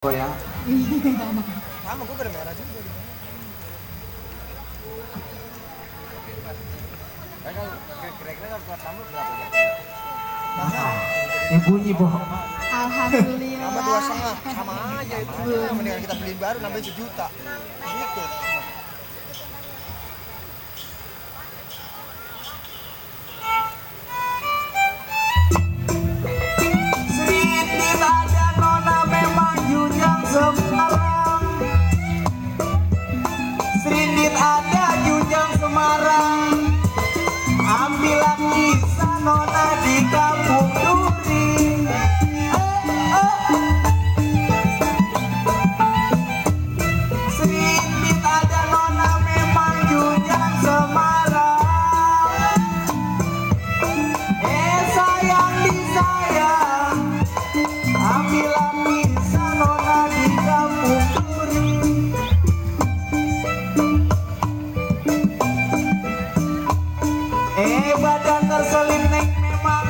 Oh ya. Sama gue pada merah juga di kira-kira buat tamu berapa ya? Bunyi boh. Alhamdulillah. Nambah 2,5 sama aja itu. Mendingan kita beliin baru nambahin 1 juta. Gitu. Sedikit aja nona memang Jujang Semarang. Sedikit ada Jujang Semarang. Ambillah kisah nona di kampung Duri. Sedikit ada nona memang Jujang Semarang. Sayang disayang. Ambillah kisah nona di kampung Duri. Badan terselip neng memang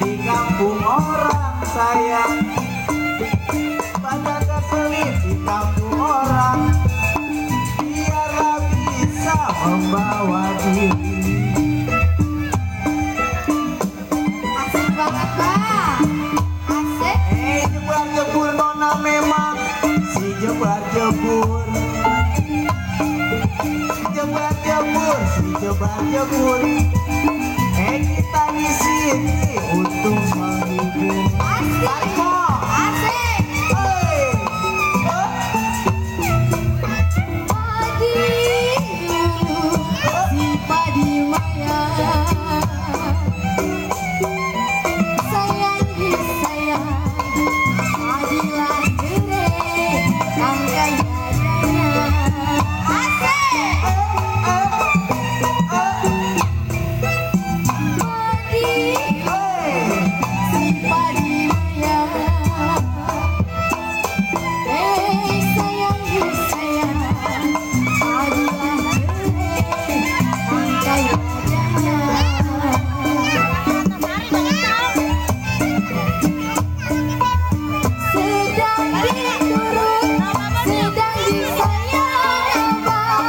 di kampung orang sayang. Badan terselip di kampung orang. Biarlah bisa membawa diri. Asik banget, Pak. Asik. Jebar jebur nona memang si jebar jebur. Jebar jebur, si jebar jebur. Kita di sini untuk menghibur. Asik. Asik. Hey. Padi dulu si padi maya. Sayang disayang. Padilah gede. Kang kaya raya. Asik. Padi si padi maya. Sayang disayang. Padilah gede. Kang kaya raya. Sedang diturut, sedang disayang abang.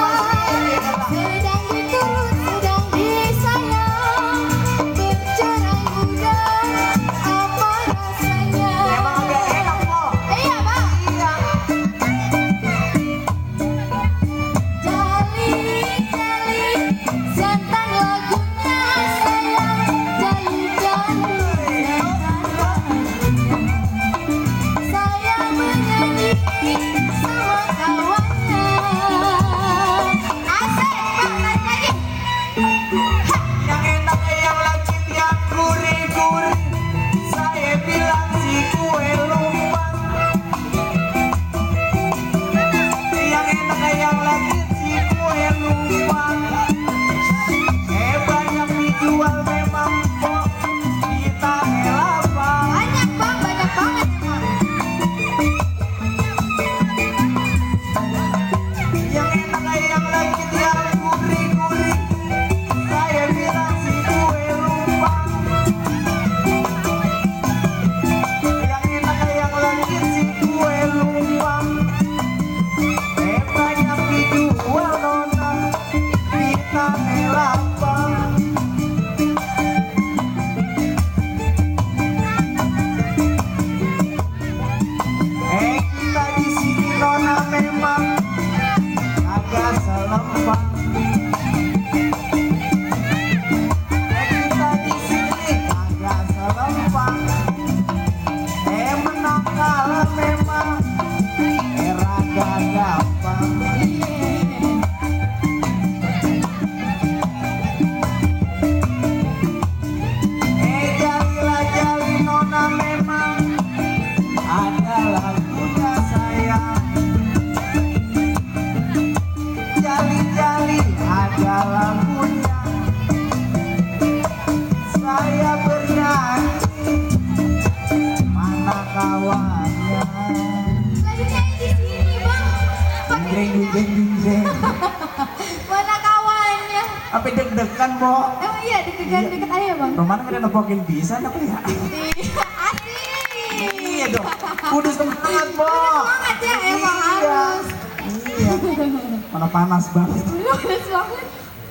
Sedang diturut, sedang disayang. Bercerai udang, apa rasanya? Emang agak enak kok. Iya bang. Jali, jali, santan lagunya sayang. Jali, jali, santan lagunya. Saya menyanyi sama kawannya. Asik bang, naik lagi. Yang enak yang lagi yang gurih-gurih. Saya bilang si kue lumpang. Yang enak yang lagi si kue lumpang. Banyak dijual memang kok di Tanah Lapang. Banyak bang, banyak banget emang. Yang enak yang lagi yang gurih-gurih. Saya bilang si kue lumpang. Yang enak yang lagi si kue lumpang. Banyak dijual nona di Tanah Lapang. Kita di sini nona memang agak selempang. Kita di sini agak selempang. Menang kalah memang rada gampang. Jalilah jali nona memang ada lagunya sayang. Jali-jali ada lagunya. Saya bernyanyi, mana kawannya? Lagi nyanyi di sini bang. Jeng. Mana kawannya? Apa deg-degan, Bo? Emang iya deket-deket aja bang. Romana ada nepokin bisa apa ya? Asik. dong. Kudu semangat, Bo. Semangat ya, emang harus. Iya. Mana panas banget. Panas banget.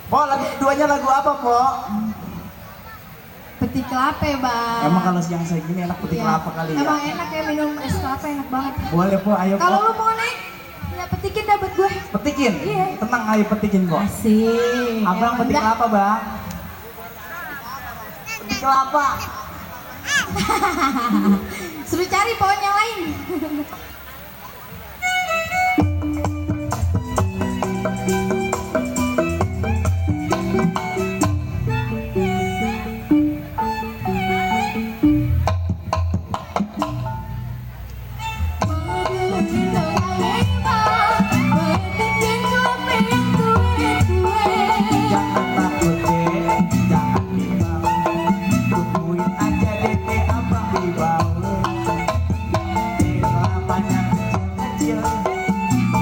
Po, lagu keduanya lagu apa, Po? Petik kelapa, Bang. Emang kalau siang segini enak petik Iya. kelapa kali ya? Emang enak ya minum es kelapa, enak banget. Boleh, Po, ayo, Kalau Po. lu mau naik, ya petikin dah buat gue. Petikin? Iya. Tenang, ayo petikin, Po. Asik. Abang Emang petik dah. kelapa, Bang. Petik kelapa. Suruh cari pohon yang lain. Jangan takut, Dek. Jangan bimbang. Tungguin aja, Dek, abang dibawa. Dek, kelapanya kecil-kecil.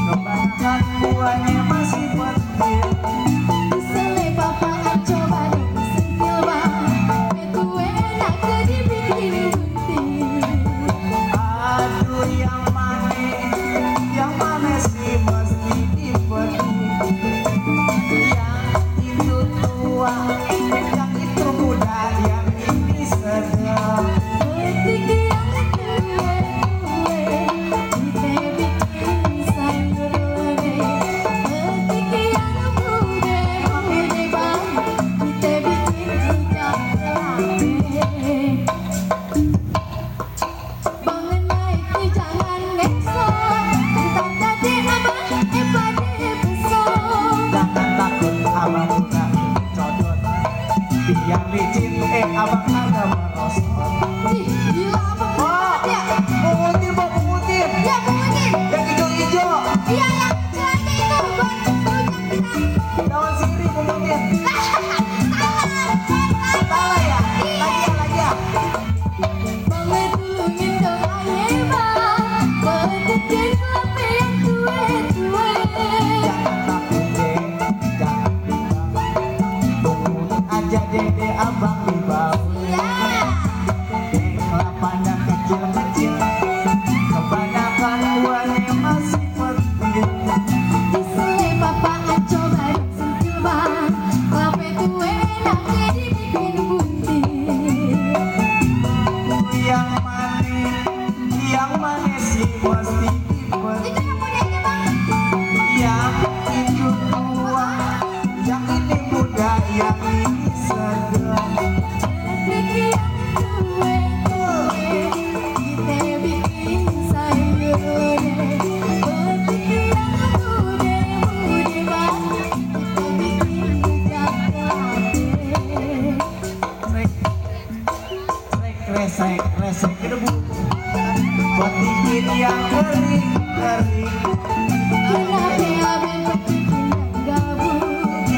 Kebanyakan buahnya masih pentil. Disele bapak coba disentil bang, itu enak ke dibikin bunting. Aduh, yang mana sih mesti dipetik. Yang itu tua, yang itu muda, yang ini sedang. Petik yang gue, kita bikin sayur lodeh. Petik yang muda bang, kita bikin rujak lodeh. Bangun naik ke jangan ngesot, entah tadi abang pada besok. Jangan takut, abang buka codot. Yang licin, abang agak merosot. Ih, gila abang banget ya. Pungutin, Bo, pungutin. Ya mungkin. Yang hijau-hijau, Iya yang celana itu buat rujak kita. daun sirih pungutin. Salah ya? Lagi ya? Mengetulungin dong aye bang, petikin kelapa yang tua-tua. Jangan takut, Dek, jangan bimbang. Tungguin aja, Dede, abang dibawa. Ya, Dek, kelapanya kecil-kecil. Kebanyakan buahnya masih pentil. disele bapak coba sentil bang, kelapa itu enak jadi bikin bunting. Yang manis sih mesti dipetik. Itu yang punyanya bang. Yang itu tua, yang ini muda, yang ini sedang. Petik yang tua-tua, kita bikin sayur lodeh. Petik yang muda bang, kita bikin rujak lodeh. Resek, resek ke debu. Petikin yang kering. Kenapa abang petikin yang gabung?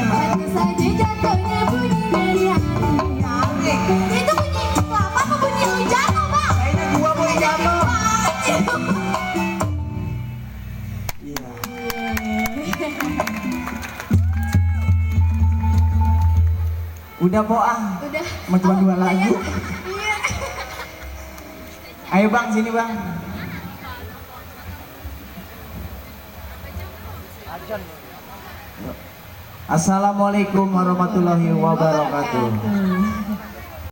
Hati saja jatuhnya bunyi dari hati. Itu bunyi kelapa apa bunyi lu jatuh bang? Kayaknya gua mau jatuh. Anjir. Iya. Udah, Po, ah. Udah. Mau cuma dua lagu. Iya. Ayo, Bang, sini, Bang. Assalamualaikum warahmatullahi wabarakatuh.